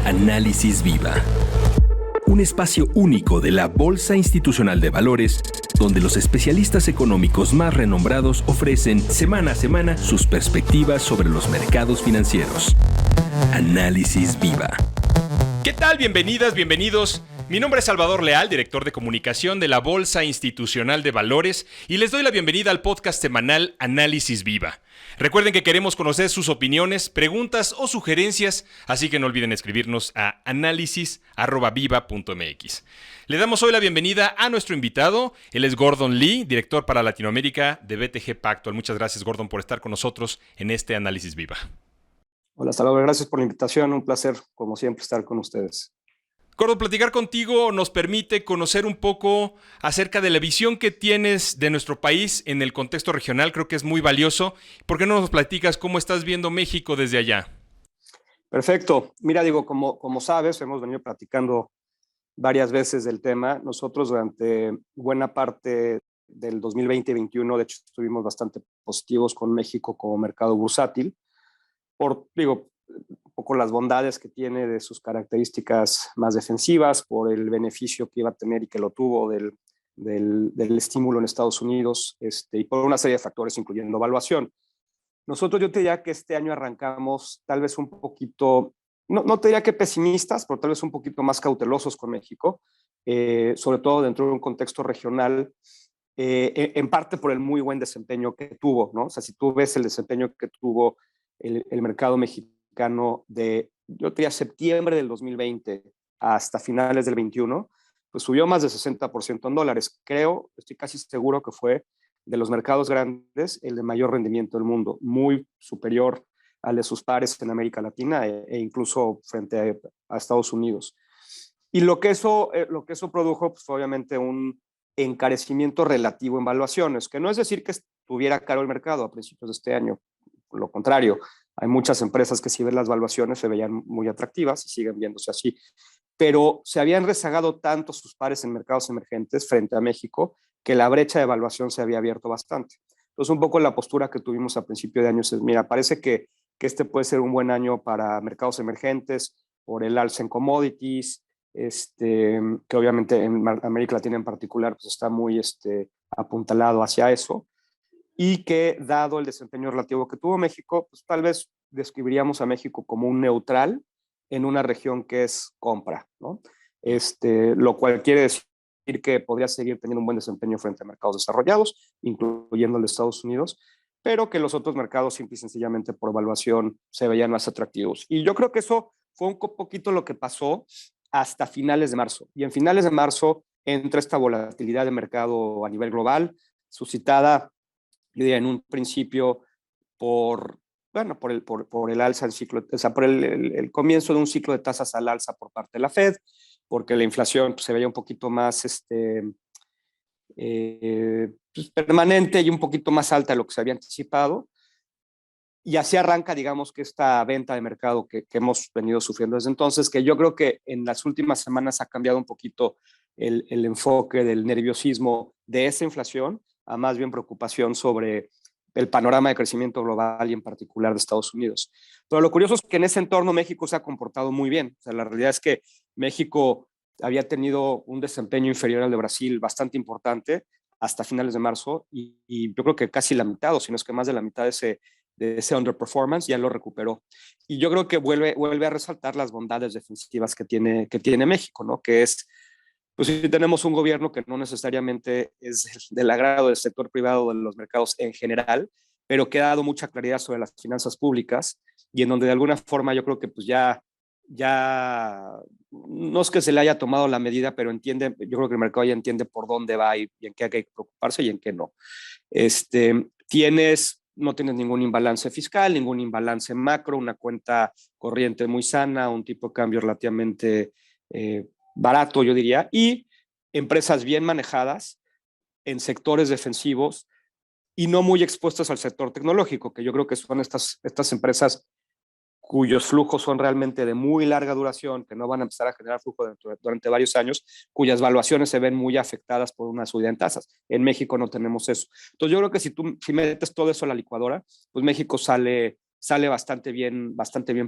Análisis Viva. Un espacio único de la Bolsa Institucional de Valores, donde los especialistas económicos más renombrados ofrecen semana a semana sus perspectivas sobre los mercados financieros. Análisis Viva. ¿Qué tal? Bienvenidas, bienvenidos. Mi nombre es Salvador Leal, director de comunicación de la Bolsa Institucional de Valores, y les doy la bienvenida al podcast semanal Análisis Viva. Recuerden que queremos conocer sus opiniones, preguntas o sugerencias, así que no olviden escribirnos a análisis@viva.mx. Le damos hoy la bienvenida a nuestro invitado. Él es Gordon Lee, director para Latinoamérica de BTG Pactual. Muchas gracias, Gordon, por estar con nosotros en este Análisis Viva. Hola, Salvador. Gracias por la invitación. Un placer, como siempre, estar con ustedes. Gordon, platicar contigo nos permite conocer un poco acerca de la visión que tienes de nuestro país en el contexto regional. Creo que es muy valioso. ¿Por qué no nos platicas cómo estás viendo México desde allá? Perfecto. Mira, como sabes, hemos venido platicando varias veces del tema. Nosotros durante buena parte del 2020 y 2021, de hecho, estuvimos bastante positivos con México como mercado bursátil. Un poco las bondades que tiene de sus características más defensivas, por el beneficio que iba a tener y que lo tuvo del estímulo en Estados Unidos, y por una serie de factores, incluyendo evaluación. Yo te diría que este año arrancamos tal vez un poquito, no te diría que pesimistas, pero tal vez un poquito más cautelosos con México, sobre todo dentro de un contexto regional, en parte por el muy buen desempeño que tuvo, ¿no? O sea, si tú ves el desempeño que tuvo el mercado mexicano yo diría septiembre del 2020 hasta finales del 21, pues subió más de 60% en dólares. Estoy casi seguro que fue de los mercados grandes el de mayor rendimiento del mundo, muy superior al de sus pares en América Latina e incluso frente a Estados Unidos. Y lo que eso produjo, pues fue obviamente un encarecimiento relativo en valuaciones, que no es decir que estuviera caro el mercado a principios de este año, por lo contrario. Hay muchas empresas que si ven las valuaciones se veían muy atractivas y siguen viéndose así, pero se habían rezagado tanto sus pares en mercados emergentes frente a México que la brecha de valuación se había abierto bastante. Entonces, un poco la postura que tuvimos a principio de año es, mira, parece que este puede ser un buen año para mercados emergentes por el alza en commodities, que obviamente en América Latina en particular pues está muy apuntalado hacia eso. Y que, dado el desempeño relativo que tuvo México, pues tal vez describiríamos a México como un neutral en una región que es compra, ¿no? Lo cual quiere decir que podría seguir teniendo un buen desempeño frente a mercados desarrollados, incluyendo el de Estados Unidos, pero que los otros mercados simple y sencillamente por evaluación se veían más atractivos. Y yo creo que eso fue un poquito lo que pasó hasta finales de marzo. Y en finales de marzo entra esta volatilidad de mercado a nivel global, suscitada, yo diría, en un principio por el alza en ciclo, o sea, por el comienzo de un ciclo de tasas al alza por parte de la Fed, porque la inflación pues, se veía un poquito más pues, permanente y un poquito más alta de lo que se había anticipado. Y así arranca, digamos, que esta venta de mercado que hemos venido sufriendo desde entonces, que yo creo que en las últimas semanas ha cambiado un poquito el enfoque del nerviosismo de esa inflación a más bien preocupación sobre el panorama de crecimiento global y en particular de Estados Unidos. Pero lo curioso es que en ese entorno México se ha comportado muy bien. O sea, la realidad es que México había tenido un desempeño inferior al de Brasil bastante importante hasta finales de marzo y yo creo que casi la mitad, o si no es que más de la mitad de ese underperformance ya lo recuperó. Y yo creo que vuelve a resaltar las bondades defensivas que tiene México, ¿no? Que es, pues sí, tenemos un gobierno que no necesariamente es del agrado del sector privado de los mercados en general, pero que ha dado mucha claridad sobre las finanzas públicas y en donde de alguna forma yo creo que pues ya no es que se le haya tomado la medida, pero yo creo que el mercado ya entiende por dónde va y en qué hay que preocuparse y en qué no. No tienes ningún imbalance fiscal, ningún imbalance macro, una cuenta corriente muy sana, un tipo de cambio relativamente barato, yo diría, y empresas bien manejadas en sectores defensivos y no muy expuestas al sector tecnológico, que yo creo que son estas empresas cuyos flujos son realmente de muy larga duración, que no van a empezar a generar flujo durante varios años, cuyas valuaciones se ven muy afectadas por una subida en tasas. En México no tenemos eso. Entonces yo creo que si metes todo eso a la licuadora, pues México sale sale bastante bien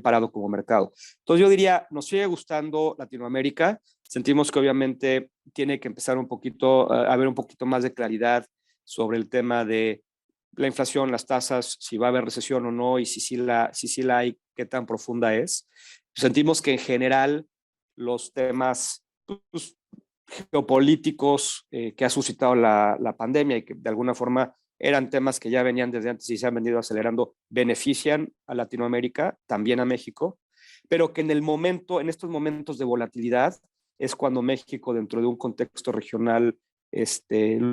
parado como mercado. Entonces yo diría, nos sigue gustando Latinoamérica, sentimos que obviamente tiene que empezar un poquito, a haber un poquito más de claridad sobre el tema de la inflación, las tasas, si va a haber recesión o no, y si sí la hay, qué tan profunda es. Sentimos que en general los temas pues, geopolíticos que ha suscitado la pandemia y que de alguna forma eran temas que ya venían desde antes y se han venido acelerando, benefician a Latinoamérica, también a México, pero que en estos momentos de volatilidad, es cuando México, dentro de un contexto regional,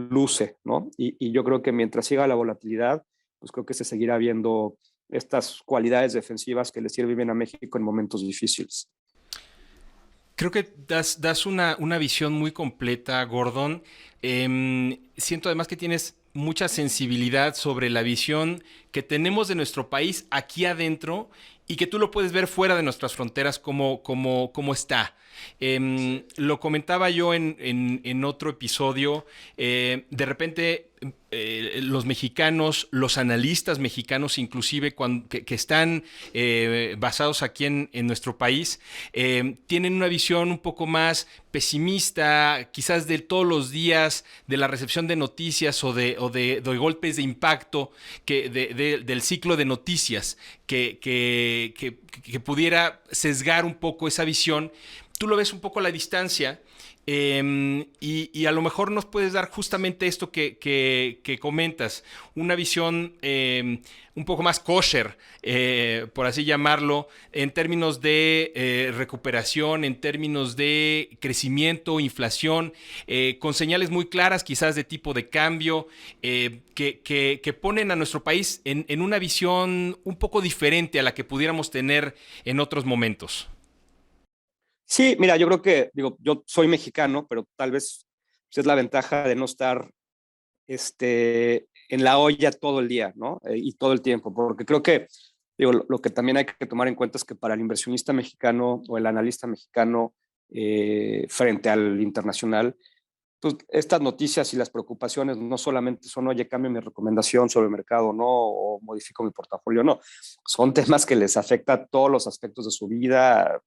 luce, ¿no? Y yo creo que mientras siga la volatilidad, pues creo que se seguirá viendo estas cualidades defensivas que le sirven bien a México en momentos difíciles. Creo que das una visión muy completa, Gordon. Siento además que tienes mucha sensibilidad sobre la visión que tenemos de nuestro país aquí adentro y que tú lo puedes ver fuera de nuestras fronteras como está. Lo comentaba yo en otro episodio. De repente, los mexicanos, los analistas mexicanos, inclusive que están basados aquí en nuestro país, tienen una visión un poco más pesimista, quizás de todos los días, de la recepción de noticias o de golpes de impacto del ciclo de noticias que pudiera sesgar un poco esa visión. Tú lo ves un poco a la distancia y a lo mejor nos puedes dar justamente esto que comentas, una visión un poco más kosher, por así llamarlo, en términos de recuperación, en términos de crecimiento, inflación, con señales muy claras quizás de tipo de cambio, que ponen a nuestro país en una visión un poco diferente a la que pudiéramos tener en otros momentos. Sí, mira, yo creo que, digo, yo soy mexicano, pero tal vez pues, es la ventaja de no estar en la olla todo el día, ¿no? Y todo el tiempo, porque creo que, digo, lo que también hay que tomar en cuenta es que para el inversionista mexicano o el analista mexicano frente al internacional, pues estas noticias y las preocupaciones no solamente son, oye, cambio mi recomendación sobre el mercado, no, o modifico mi portafolio, no. Son temas que les afecta a todos los aspectos de su vida,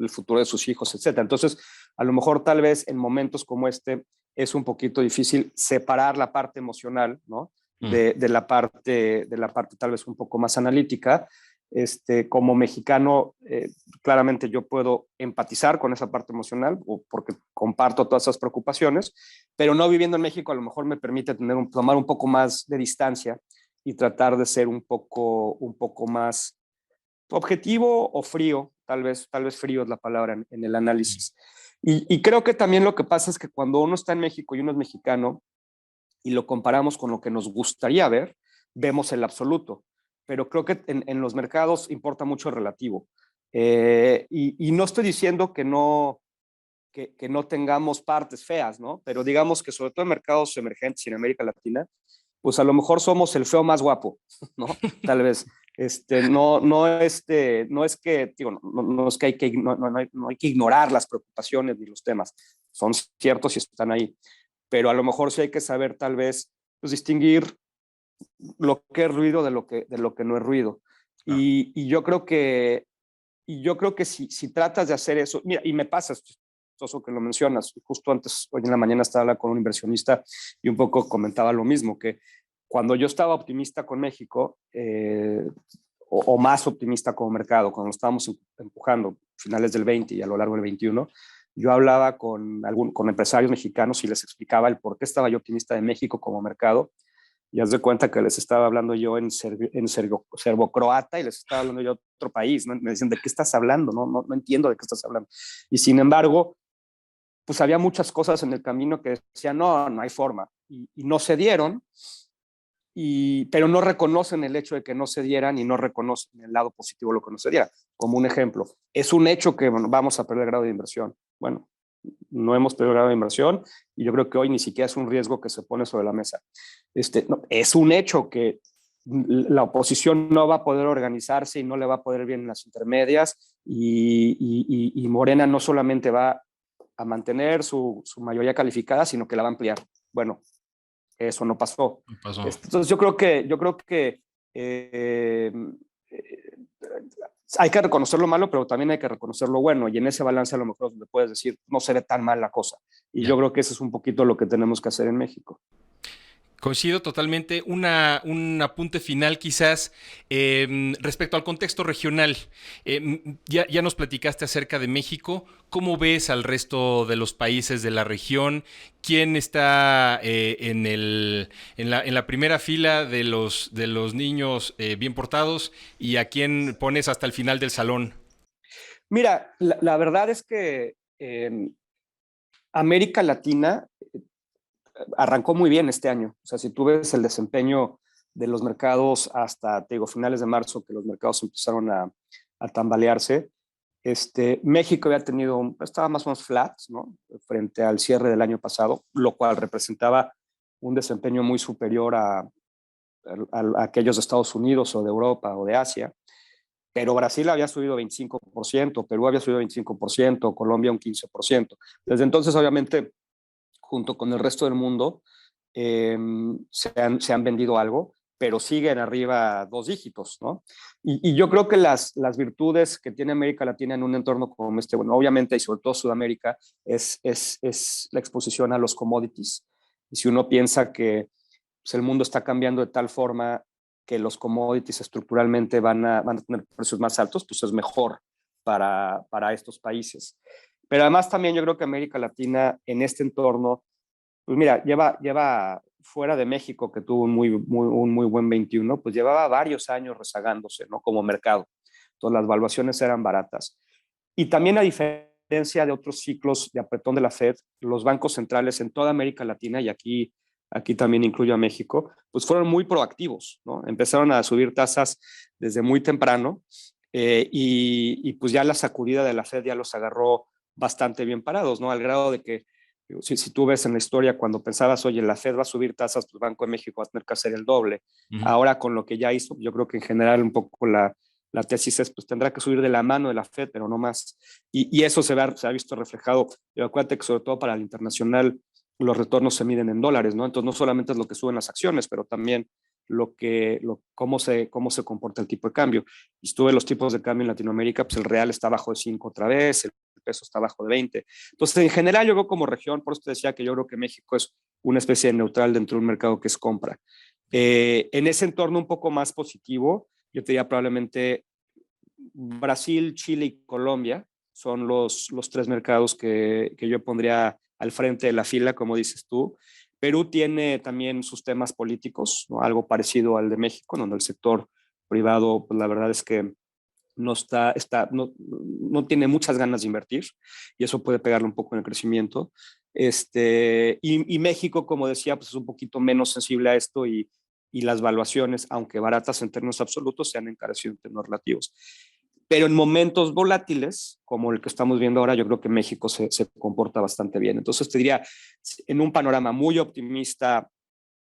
el futuro de sus hijos, etcétera. Entonces, a lo mejor tal vez en momentos como este es un poquito difícil separar la parte emocional, ¿no? De la parte tal vez un poco más analítica. Como mexicano, claramente yo puedo empatizar con esa parte emocional porque comparto todas esas preocupaciones, pero no viviendo en México a lo mejor me permite tomar un poco más de distancia y tratar de ser un poco más objetivo o frío, tal vez frío es la palabra en el análisis. Y creo que también lo que pasa es que cuando uno está en México y uno es mexicano y lo comparamos con lo que nos gustaría ver, vemos el absoluto. Pero creo que en los mercados importa mucho el relativo. Y no estoy diciendo que no tengamos partes feas, ¿no? Pero digamos que sobre todo en mercados emergentes y en América Latina, pues a lo mejor somos el feo más guapo, ¿no? Tal vez. No es que, digo, no es que no hay que ignorar las preocupaciones ni los temas. Son ciertos y están ahí. Pero a lo mejor sí hay que saber tal vez pues, distinguir lo que es ruido de lo que no es ruido. Ah. Y yo creo que si tratas de hacer eso, mira, y me pasa esto que lo mencionas, justo antes, hoy en la mañana estaba hablando con un inversionista y un poco comentaba lo mismo, que cuando yo estaba optimista con México, o más optimista como mercado, cuando lo estábamos empujando finales del 20 y a lo largo del 21, yo hablaba con empresarios mexicanos y les explicaba el por qué estaba yo optimista de México como mercado. Y haz de cuenta que les estaba hablando yo en serbo-croata y les estaba hablando yo de otro país, ¿no? Me decían, ¿de qué estás hablando? No entiendo de qué estás hablando. Y sin embargo, pues había muchas cosas en el camino que decían, no hay forma. Y no se dieron, pero no reconocen el hecho de que no se dieran y no reconocen el lado positivo de lo que no se diera. Como un ejemplo, es un hecho que vamos a perder el grado de inversión. Bueno, no hemos perdido el grado de inversión y yo creo que hoy ni siquiera es un riesgo que se pone sobre la mesa. No, es un hecho que la oposición no va a poder organizarse y no le va a poder bien en las intermedias y Morena no solamente va a mantener su mayoría calificada, sino que la va a ampliar. Bueno, eso no pasó. ¿Qué pasó? Entonces yo creo que hay que reconocer lo malo, pero también hay que reconocer lo bueno, y en ese balance a lo mejor donde puedes decir, no se ve tan mal la cosa. Y yo creo que eso es un poquito lo que tenemos que hacer en México. Coincido totalmente. Un apunte final quizás respecto al contexto regional. Ya nos platicaste acerca de México. ¿Cómo ves al resto de los países de la región? ¿Quién está en la primera fila de los niños bien portados? ¿Y a quién pones hasta el final del salón? Mira, la verdad es que América Latina arrancó muy bien este año. O sea, si tú ves el desempeño de los mercados hasta, te digo, finales de marzo, que los mercados empezaron a tambalearse, México había estaba más o menos flat, ¿no? Frente al cierre del año pasado, lo cual representaba un desempeño muy superior a aquellos de Estados Unidos o de Europa o de Asia. Pero Brasil había subido 25%, Perú había subido 25%, Colombia un 15%. Desde entonces, obviamente, junto con el resto del mundo, se han vendido algo, pero siguen arriba 2 dígitos, ¿no? Y yo creo que las virtudes que tiene América Latina en un entorno como bueno, obviamente, y sobre todo Sudamérica, es la exposición a los commodities. Y si uno piensa que pues, el mundo está cambiando de tal forma que los commodities estructuralmente van a tener precios más altos, pues es mejor para estos países. Pero además también yo creo que América Latina en este entorno, pues mira, lleva fuera de México, que tuvo un muy buen 21, pues llevaba varios años rezagándose, ¿no? Como mercado. Entonces las valuaciones eran baratas. Y también a diferencia de otros ciclos de apretón de la Fed, los bancos centrales en toda América Latina, y aquí también incluyo a México, pues fueron muy proactivos, ¿no? Empezaron a subir tasas desde muy temprano y pues ya la sacudida de la Fed ya los agarró bastante bien parados, ¿no? Al grado de que si tú ves en la historia cuando pensabas, oye, la Fed va a subir tasas, pues Banco de México va a tener que hacer el doble. Ahora con lo que ya hizo, yo creo que en general un poco la tesis es, pues tendrá que subir de la mano de la Fed, pero no más. Y eso se ha visto reflejado. Pero acuérdate que sobre todo para el internacional los retornos se miden en dólares, ¿no? Entonces no solamente es lo que suben las acciones, pero también cómo se comporta el tipo de cambio. Y si tú ves los tipos de cambio en Latinoamérica, pues el real está bajo de 5 otra vez, el peso está bajo de 20. Entonces, en general, yo creo como región, por eso te decía que yo creo que México es una especie de neutral dentro de un mercado que es compra. En ese entorno un poco más positivo, yo te diría probablemente Brasil, Chile y Colombia son los 3 mercados que yo pondría al frente de la fila, como dices tú. Perú tiene también sus temas políticos, ¿no? Algo parecido al de México, donde el sector privado, pues la verdad es que no tiene muchas ganas de invertir y eso puede pegarle un poco en el crecimiento. Y México, como decía, pues es un poquito menos sensible a esto y las valuaciones, aunque baratas en términos absolutos, se han encarecido en términos relativos. Pero en momentos volátiles, como el que estamos viendo ahora, yo creo que México se comporta bastante bien. Entonces te diría, en un panorama muy optimista,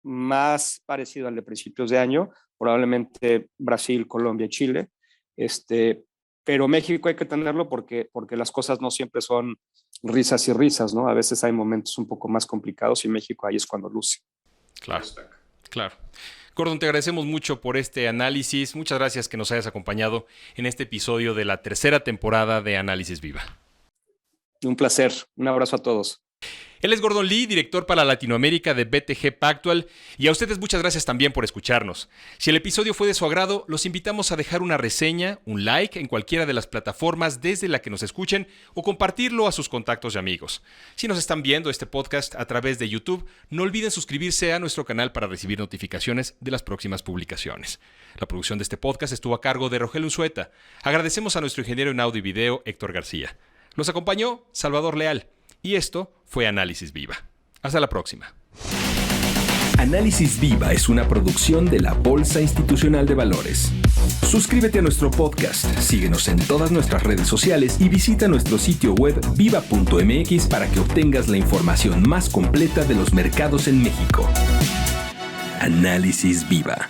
más parecido al de principios de año, probablemente Brasil, Colombia y Chile. Pero México hay que tenerlo porque las cosas no siempre son risas y risas, ¿no? A veces hay momentos un poco más complicados y México ahí es cuando luce. Claro, claro. Gordon, te agradecemos mucho por este análisis. Muchas gracias que nos hayas acompañado en este episodio de la 3ª temporada de Análisis Viva. Un placer. Un abrazo a todos. Él es Gordon Lee, director para Latinoamérica de BTG Pactual, y a ustedes muchas gracias también por escucharnos. Si el episodio fue de su agrado, los invitamos a dejar una reseña, un like en cualquiera de las plataformas desde la que nos escuchen o compartirlo a sus contactos y amigos. Si nos están viendo este podcast a través de YouTube, no olviden suscribirse a nuestro canal para recibir notificaciones de las próximas publicaciones. La producción de este podcast estuvo a cargo de Rogelio Unzueta. Agradecemos a nuestro ingeniero en audio y video, Héctor García. Los acompañó Salvador Leal. Y esto fue Análisis Viva. Hasta la próxima. Análisis Viva es una producción de la Bolsa Institucional de Valores. Suscríbete a nuestro podcast, síguenos en todas nuestras redes sociales y visita nuestro sitio web viva.mx para que obtengas la información más completa de los mercados en México. Análisis Viva.